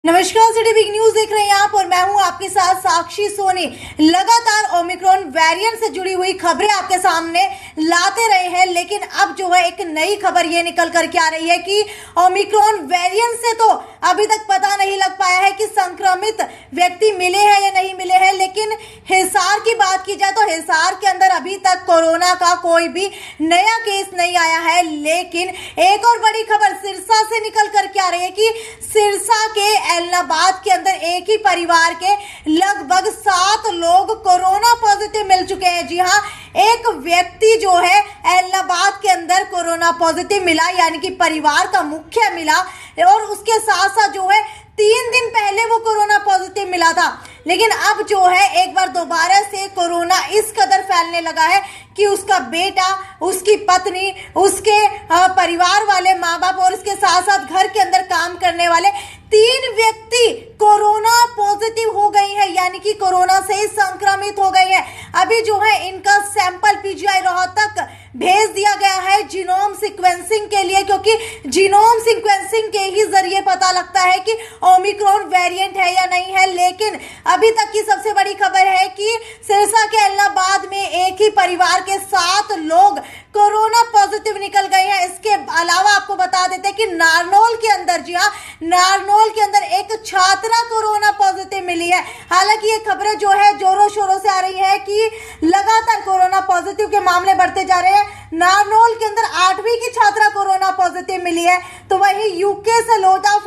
नमस्कार, city big news देख रहे हैं आप और मैं हूं आपके साथ साक्षी सोनी। लगातार ओमिक्रॉन वेरिएंट से जुड़ी हुई खबरें आपके सामने लाते रहे हैं, लेकिन अब जो है एक नई खबर ये निकल कर के आ रही है कि ओमिक्रॉन वेरिएंट से तो अभी तक पता नहीं लग पाया है कि संक्रमित व्यक्ति मिले हैं या नहीं मिले हैं, लेकिन हिसार की बात की जाए तो हिसार के अंदर अभी तक कोरोना का कोई भी नया केस नहीं आया है। लेकिन एक और बड़ी खबर सिरसा से निकल कर के आ रही है कि सिरसा के एलनाबाद के अंदर एक ही परिवार के लगभग 7 लोग कोरोना पॉजिटिव मिल चुके हैं। जी हाँ, एक व्यक्ति जो है एलनाबाद के अंदर कोरोना पॉजिटिव मिला, यानी कि परिवार का मुखिया मिला, और उसके साथ साथ जो है 3 दिन पहले वो कोरोना पॉजिटिव मिला था। लेकिन अब जो है एक बार दोबारा से कोरोना इस कदर फैलने लगा है कि उसका बेटा, उसकी पत्नी, उसके परिवार वाले माँ बाप और इसके साथ साथ घर के अंदर काम करने वाले 3 व्यक्ति कोरोना पॉजिटिव हो गई है, यानी कि कोरोना से संक्रमित हो गई है। अभी जो है इनका सैंपल पीजीआई रोहतक भेज दिया गया है जीनोम सीक्वेंसिंग के लिए, क्योंकि जीनोम सीक्वेंसिंग के ही जरिए पता लगता है कि ओमिक्रॉन वेरिएंट है या नहीं है। लेकिन अभी तक की सबसे बड़ी खबर है कि सिरसा के एलनाबाद में एक ही परिवार के 7 लोग कोरोना पॉजिटिव निकल गए हैं। इसके अलावा आपको बता देते हैं कि नारनौल के अंदर, जी हाँ, नारनौल के अंदर एक छात्रा कोरोना पॉजिटिव मिली है। हालांकि ये खबरें जो है जोरों शोरों से आ रही है कि लगातार कोरोना पॉजिटिव के मामले बढ़ते जा रहे हैं। नारनौल के अंदर 8वीं की छात्रा कोरोना पॉजिटिव मिली है, तो वहीं यूके से लौटा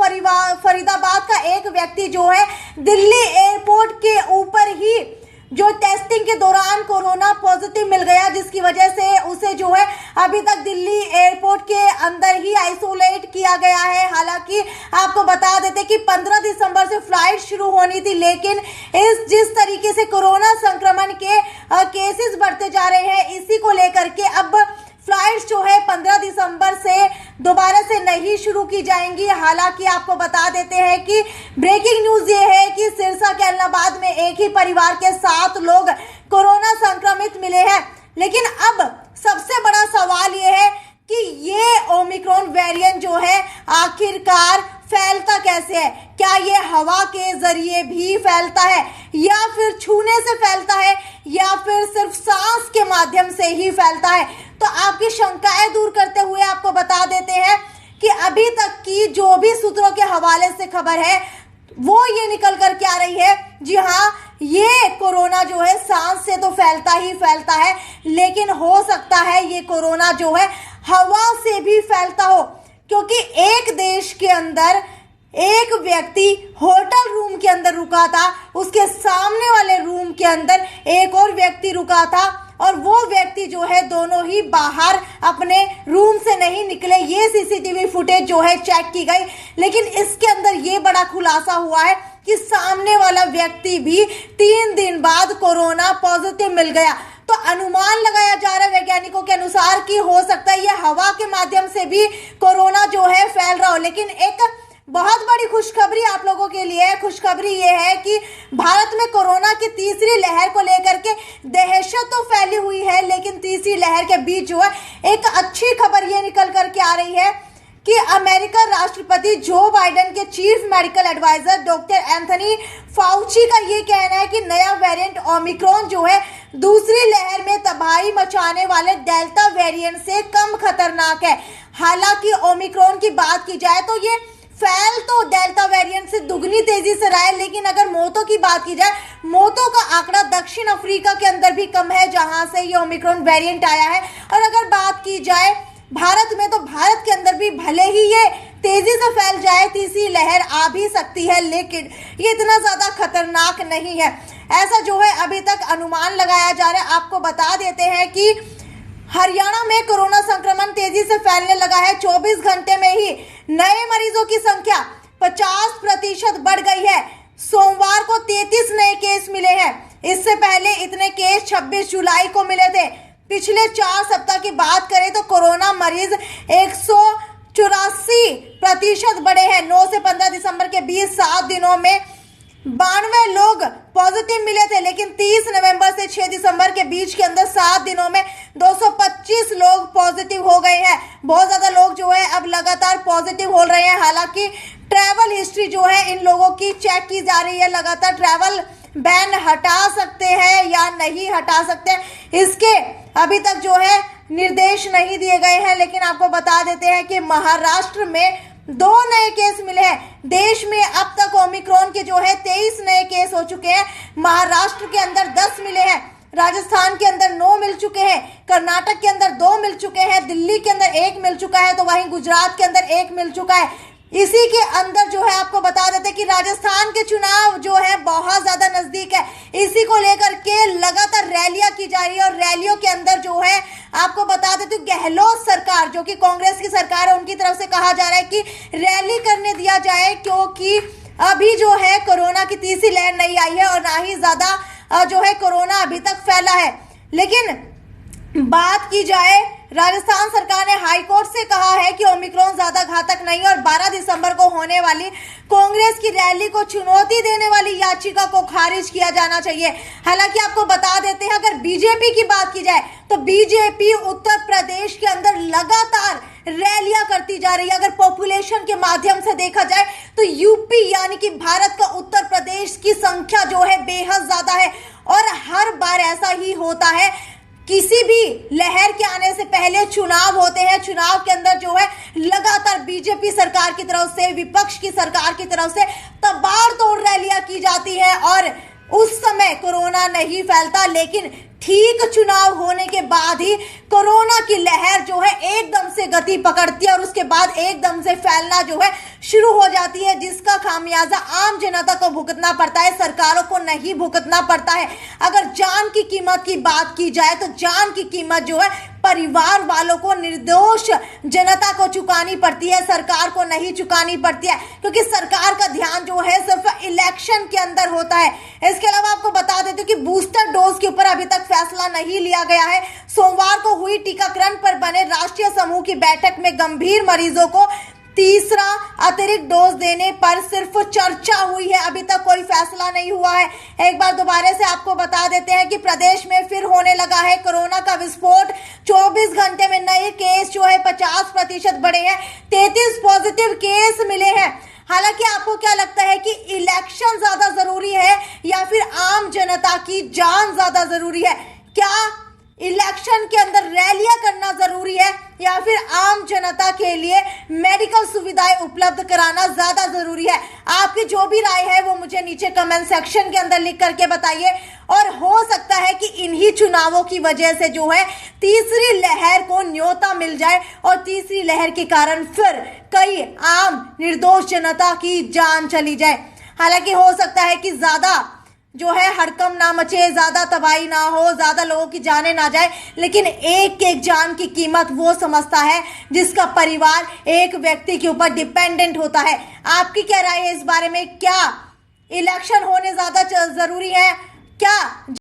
फरीदाबाद का एक व्यक्ति जो है दिल्ली एयरपोर्ट के ऊपर ही जो टेस्टिंग के दौरान कोरोना पॉजिटिव मिल गया, जिसकी वजह से उसे जो है अभी तक दिल्ली एयरपोर्ट के अंदर ही आइसोलेट किया गया है। हालांकि आपको बता देते कि 15 दिसंबर से फ्लाइट शुरू होनी थी, लेकिन जिस तरीके से कोरोना संक्रमण के केसेस बढ़ते जा रहे हैं, इसी को लेकर के अब फ्लाइट्स जो है 15 दिसंबर से दोबारा से नहीं शुरू की जाएंगी। हालांकि आपको बता देते हैं कि ब्रेकिंग न्यूज ये है कि सिरसा के एलनाबाद में एक ही परिवार के 7 लोग कोरोना संक्रमित मिले हैं। लेकिन अब सबसे बड़ा सवाल ये है कि ये ओमिक्रॉन वेरिएंट जो है आखिरकार फैलता कैसे है? क्या ये हवा के जरिए भी फैलता है, या फिर छूने से फैलता है, या फिर सिर्फ सांस के माध्यम से ही फैलता है? तो आपकी शंकाएं दूर करते हुए आपको बता देते हैं कि अभी तक की जो भी सूत्रों के हवाले से खबर है वो ये निकल कर के आ रही है, जी हाँ, ये कोरोना जो है सांस से तो फैलता ही फैलता है, लेकिन हो सकता है ये कोरोना जो है हवा से भी फैलता हो, क्योंकि एक देश के अंदर एक व्यक्ति होटल रूम के अंदर रुका था, उसके सामने वाले रूम के अंदर एक और व्यक्ति रुका था, और वो व्यक्ति जो है दोनों ही बाहर अपने रूम से नहीं निकले। ये सीसीटीवी फुटेज जो है चेक की गई, लेकिन इसके अंदर ये बड़ा खुलासा हुआ है कि सामने वाला व्यक्ति भी 3 दिन बाद कोरोना पॉजिटिव मिल गया। तो अनुमान लगाया जा रहा है वैज्ञानिकों के अनुसार कि हो सकता है ये हवा के माध्यम से भी कोरोना जो है फैल रहा हो। लेकिन एक बहुत बड़ी खुशखबरी आप लोगों के लिए है। खुशखबरी ये है कि भारत में कोरोना की तीसरी लहर को लेकर के दहशत तो फैली हुई है, लेकिन तीसरी लहर के बीच जो है एक अच्छी खबर ये निकल करके आ रही है कि अमेरिका राष्ट्रपति जो बाइडेन के chief medical advisor doctor Anthony Fauci का ये कहना है कि नया वेरिएंट ओमिक्रॉन जो है दूसरी लहर में तबाही मचाने वाले डेल्टा वेरिएंट से कम खतरनाक है। हालांकि ओमिक्रॉन की बात की जाए तो ये फैल तो डेल्टा वेरिएंट से दुगनी तेजी से रहा है, लेकिन अगर मौतों की बात की जाए, मौतों का आंकड़ा दक्षिण अफ्रीका के अंदर भी कम है, जहां से ये ओमिक्रॉन वेरिएंट आया है। और अगर बात की जाए भारत में, तो भारत के अंदर भी भले ही ये तेजी से फैल जाए, तीसरी लहर आ भी सकती है, लेकिन ये इतना ज्यादा खतरनाक नहीं है, ऐसा जो है अभी तक अनुमान लगाया जा रहा है। आपको बता देते हैं कि हरियाणा में कोरोना संक्रमण तेजी से फैलने लगा है। 24 घंटे में ही नए मरीजों की संख्या 50% बढ़ गई है। सोमवार को 33 नए केस मिले हैं। इससे पहले इतने केस 26 जुलाई को मिले थे। पिछले 4 सप्ताह की बात करें तो कोरोना मरीज 184% बढ़े हैं। 9 से 15 दिसंबर के बीच 7 दिनों में 92 लोग पॉजिटिव मिले थे, लेकिन 30 नवंबर से 6 दिसंबर के बीच के अंदर 7 दिनों में 225 लोग पॉजिटिव हो गए हैं। बहुत ज्यादा लोग जो है अब लगातार पॉजिटिव हो रहे हैं। हालांकि ट्रैवल हिस्ट्री जो है इन लोगों की चेक की जा रही है। लगातार ट्रैवल बैन हटा सकते हैं या नहीं हटा सकते हैं, इसके अभी तक जो है निर्देश नहीं दिए गए हैं। लेकिन आपको बता देते हैं कि महाराष्ट्र में 2 नए केस मिले हैं। देश में अब तक ओमिक्रॉन के जो है 23 नए केस हो चुके हैं। महाराष्ट्र के अंदर 10 मिले हैं, राजस्थान के अंदर 9 मिल चुके हैं, कर्नाटक के अंदर 2 मिल चुके हैं, दिल्ली के अंदर 1 मिल चुका है, तो वहीं गुजरात के अंदर 1 मिल चुका है। इसी के अंदर जो है आपको बता देते हैं कि राजस्थान के चुनाव जो है बहुत ज्यादा नजदीक है। इसी को लेकर के लगातार रैलियां की जा रही है और रैलियों के अंदर जो है आपको बता देते हैं गहलोत सरकार जो कि कांग्रेस की सरकार है, उनकी तरफ से कहा जा रहा है कि रैली करने दिया जाए, क्योंकि अभी जो है कोरोना की तीसरी लहर नहीं आई है और ना ही ज्यादा जो है कोरोना अभी तक फैला है। लेकिन बात की जाए, राजस्थान सरकार ने हाईकोर्ट से कहा है कि ओमिक्रॉन ज्यादा घातक नहीं है और 12 दिसंबर को होने वाली कांग्रेस की रैली को चुनौती देने वाली याचिका को खारिज किया जाना चाहिए। हालांकि आपको बता देते हैं, अगर बीजेपी की बात की जाए तो बीजेपी उत्तर प्रदेश के अंदर लगातार रैलियां करती जा रही है। अगर पॉपुलेशन के माध्यम से देखा जाए तो यूपी यानी कि भारत का उत्तर प्रदेश की संख्या जो है बेहद ज्यादा है और हर बार ऐसा ही होता है। किसी भी लहर के आने से पहले चुनाव होते हैं, चुनाव के अंदर जो है लगातार बीजेपी सरकार की तरफ से, विपक्ष की सरकार की तरफ से तबाड़तोड़ रैलियां की जाती है और उस समय कोरोना नहीं फैलता। लेकिन ठीक चुनाव होने के बाद ही कोरोना की लहर जो है एकदम से गति पकड़ती है और उसके बाद एकदम से फैलना जो है शुरू हो जाती है, जिसका खामियाजा आम जनता को भुगतना पड़ता है, सरकारों को नहीं भुगतना पड़ता है। अगर जान की कीमत की बात की जाए तो जान की कीमत जो है परिवार वालों को, निर्दोष जनता को चुकानी पड़ती है, सरकार को नहीं चुकानी पड़ती है, क्योंकि सरकार का ध्यान जो है सिर्फ इलेक्शन के अंदर होता है। इसके अलावा आपको बता देते कि बूस्टर डोज के ऊपर अभी तक फैसला नहीं लिया गया है। सोमवार को हुई टीकाकरण पर बने राष्ट्रीय समूह की बैठक में गंभीर मरीजों को तीसरा अतिरिक्त डोज देने पर सिर्फ चर्चा हुई है, अभी तक कोई फैसला नहीं हुआ है। एक बार दोबारा से आपको बता देते हैं कि प्रदेश में फिर होने लगा है कोरोना का विस्फोट। 24 घंटे में नए केस जो है 50% बढ़े हैं, 33 पॉजिटिव केस मिले हैं। हालांकि आपको क्या लगता है कि इलेक्शन ज्यादा जरूरी है या फिर आम जनता की जान ज्यादा जरूरी है? क्या इलेक्शन के अंदर रैलियां करना जरूरी है या फिर आम जनता के लिए मेडिकल सुविधाएं उपलब्ध कराना ज्यादा जरूरी है? आपकी जो भी राय है वो मुझे नीचे कमेंट सेक्शन के अंदर लिख करके बताइए। और हो सकता है कि इन्हीं चुनावों की वजह से जो है तीसरी लहर को न्योता मिल जाए और तीसरी लहर के कारण फिर कई आम निर्दोष जनता की जान चली जाए। हालांकि हो सकता है कि ज्यादा जो है हड़कंप ना मचे, ज्यादा तबाही ना हो, ज्यादा लोगों की जाने ना जाए, लेकिन एक एक जान की कीमत वो समझता है जिसका परिवार एक व्यक्ति के ऊपर डिपेंडेंट होता है। आपकी क्या राय है इस बारे में? क्या इलेक्शन होने ज्यादा जरूरी है? क्या